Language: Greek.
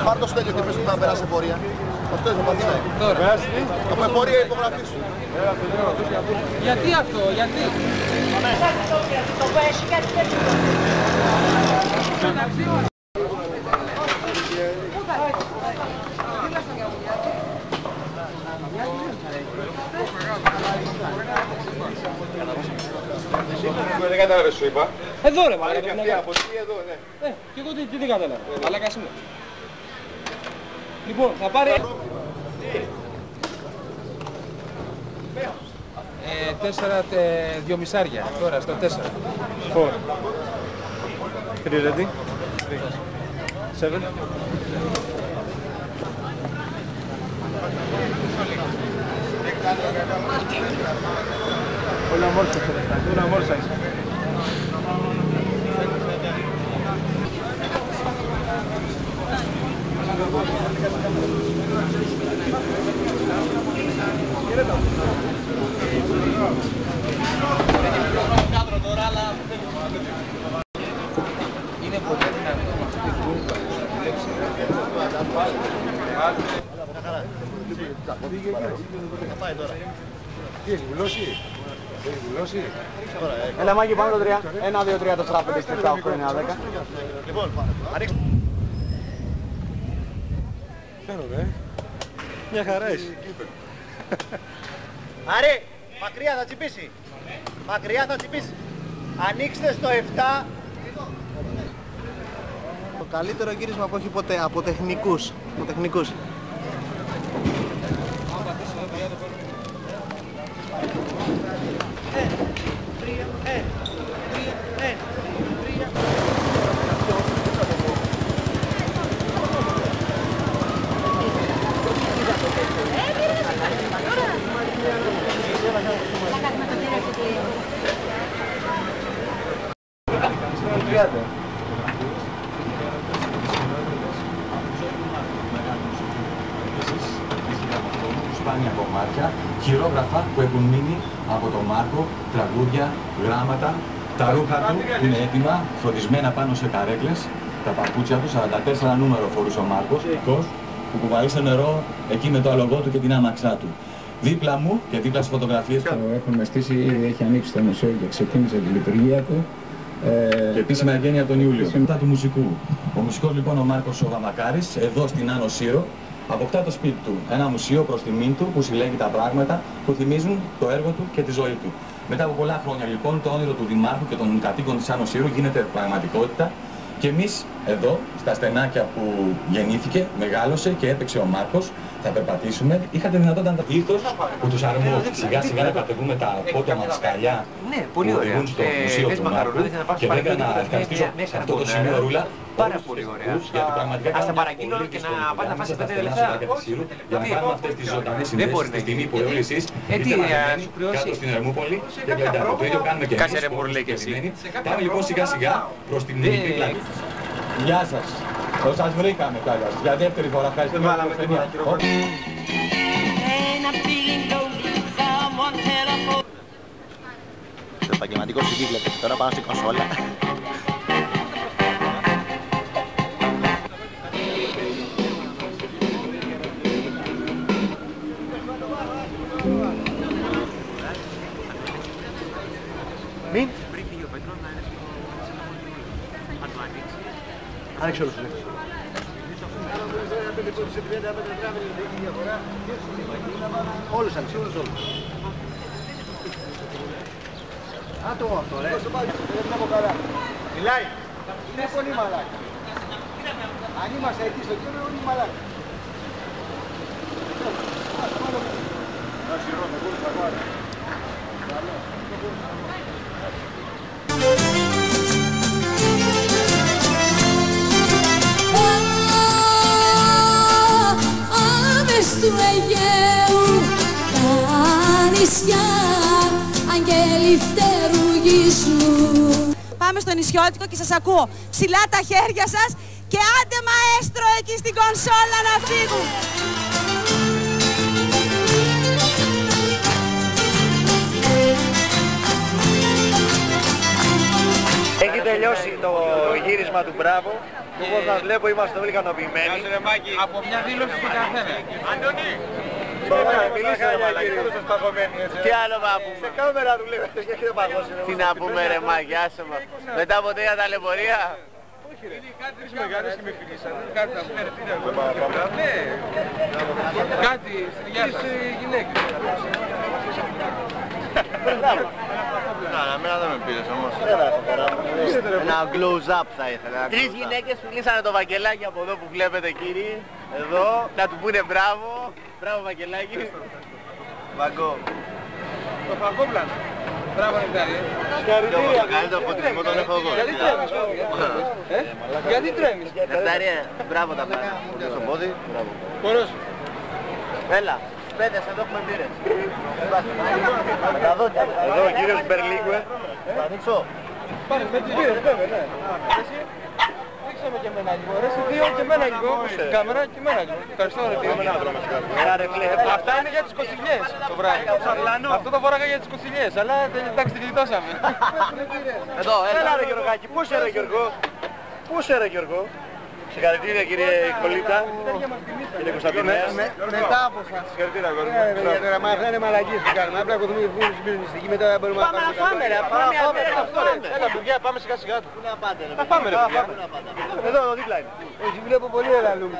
Πάρ' το Στέλιο και πες του να περάσει πορεία. Το Στέλιο θα παθήνει. Τώρα. Από πορεία υπογραφή σου. Γιατί αυτό, γιατί. Το πέσει και έτσι. Δεν κατάλαβες σου είπα. Εδώ ρε μαλάκα. Από εκεί εδώ, ναι. Και εγώ τι κατάλαβα. Μαλάκας είμαι. Λοιπόν, θα πάρει... 4 μισάρια, τώρα στο 4. 4. 3 ready? 7. Όλα μόρσα, όλα μόρσα. Είναι ποτέ δυνατό με αυτή την κούρπα που λέξει. Θα πάει τώρα. Τι έχει βουλώσει? Έχει βουλώσει? Έλα Μάκη, πάμε το 3. 1, 2, 3, 4, 5, 6, 7, 8, 9, 10. Λοιπόν, ανοίξτε. Φαίνονται, μια χαρά είσαι. Άρη, μακριά θα τσιπήσει. Μακριά θα τσιπήσει. Ανοίξτε στο 7. Το καλύτερο γύρισμα που έχει ποτέ από τεχνικούς. Σπάνια κομμάτια, χειρόγραφα που έχουν μείνει από τον Μάρκο, τραγούδια, γράμματα, τα ρούχα του που είναι έτοιμα, φωτισμένα πάνω σε καρέκλες, τα παπούτσια του, 44 νούμερο φορούσε ο Μάρκος, που κουβαλεί στο νερό εκεί με το αλογό του και την άμαξά του. Δίπλα μου και δίπλα στις φωτογραφίες που έχουμε στήσει, ήδη έχει ανοίξει το μουσείο και ξεκίνησε τη λειτουργία του. Και επίσημα εγγένεια τον Ιούλιο. Μετά του μουσικού. Ο μουσικός λοιπόν ο Μάρκος ο Γαμακάρης, εδώ στην Άνω Σύρο, αποκτά το σπίτι του. Ένα μουσείο προς τιμήν του που συλλέγει τα πράγματα που θυμίζουν το έργο του και τη ζωή του. Μετά από πολλά χρόνια λοιπόν το όνειρο του Δημάρχου και των κατοίκων της Άνω Σύρου γίνεται πραγματικότητα. Και εμείς εδώ, στα στενάκια που γεννήθηκε, μεγάλωσε και έπαιξε ο Μάρκος, θα περπατήσουμε. Είχατε δυνατότητα να τα ήθος που τους αρμόζει σιγά σιγά να κατεβούμε τα απότομα σκαλιά που οδηγούν στο μουσείο του Μάρκου. Και βέβαια να ευχαριστήσω σε αυτό το σημείο Ρούλα πάρα πολύ ωραία. Ας τα παραγγείλω και να πάτε να φάσετε 5 λεπτά. Για να κάνουμε αυτές τις ζωντανές συνδέσεις στη στιγμή που όλοι εσείς ήρθατε κάτω στην Ερμούπολη και βλέπετε το ίδιο κάνουμε και εμείς. Πάμε λοιπόν σιγά σιγά προς την μικρή πλάτη. Γεια σας. Σας βρήκαμε κιόλας. Για δεύτερη φορά ευχαριστούμε. Το επαγγελματικό CD βλέπετε τώρα πάνω στην κονσόλα. Μην. Άνοιξε όλος. Όλους άνοιξε, όλους. Άτομο αυτό, ρε. Μιλάει. Είναι πολύ μαλάκα. Αν είμαστε εκεί στο κέντρο, είναι μαλάκα. Του Αιγαίου τα νησιά αγγέλη φτερουγίσου. Πάμε στο νησιώτικο και σας ακούω ψηλά τα χέρια σας και άντε μαέστρο εκεί στην κονσόλα να φύγουν. Έχετε τελειώσει το γύρισμα του Μπράβο. Όπως μας βλέπω είμαστε όλοι ικανοποιημένοι. Από μια δήλωση του καθένα. Αντώνη! Μιλήστε ρε μαλάκι, δεν παγωμένοι έτσι. Τι άλλο να πούμε. Σε κάμερα του λέμε και έχετε παγώσει. Τι να πούμε ρε μάγια, άσε μας. Μετά από τέτοια ταλαιπωρία. Είσαι μεγάλες και με φιλήσανε. Κάτι να πούμε. Ναι. Κάτι στην υγεία σας. Γυναίκες. Να, μένα δεν με πήρες όμως. Ένα close-up θα ήθελα. Τρεις γυναίκες φιλήσανε το Βαγγελάκι από εδώ που βλέπετε κύριοι. Εδώ. Να του πούνε μπράβο. Μπράβο Βαγγελάκι. Βαγκό. Το φαγκόπλανο. Μπράβο Νεκτάρι. Το καλύτερο φωτισμό τον έχω εγώ. Γιατί τρέμεις? Νεκτάρι, μπράβο τα πάντα. Στο πόδι. Πόρος. Έλα. Πέτες, εδώ έχουμε μπύρες. Εδώ ο κύριος Μπερλίγκουε. Θα ανοίξω. Πάμε με τις μπύρες βέβαια, ναι. Εσύ, δείξε με και εμένα λίγο. Ρε, εσύ δύο και εμένα λίγο. Κάμερα και εμένα λίγο. Ευχαριστώ ρε δύο. Αυτά είναι για τις κοτσιλιές το βράδυ. Αυτό το φοράγα για τις κοτσιλιές, αλλά εντάξει την γλιτώσαμε. Εδώ, Έλα ρε Γιωργάκη, πού είσαι ρε Γιωργό. Πού είσαι ρε Γιωργό. Συγχαρητήρια κύριε Κολίτα. Κύριε Κωνσταντινέα. Μετά από σας. Συγχαρητήρια αγόρι μου. Τώρα μα αυτά είναι μαλακίες που κάνουμε. Απλά ακολουθούμε την πυρηνιστική, μετά μπορούμε να πάμε να φάμε ρε, πάμε Έλα παιδιά, πάμε σιγά σιγά. Πού να πάτε ρε. Θα πάμε ρε παιδιά. Εδώ δίπλα είναι. Όχι, βλέπω πολύ ελαλούμ.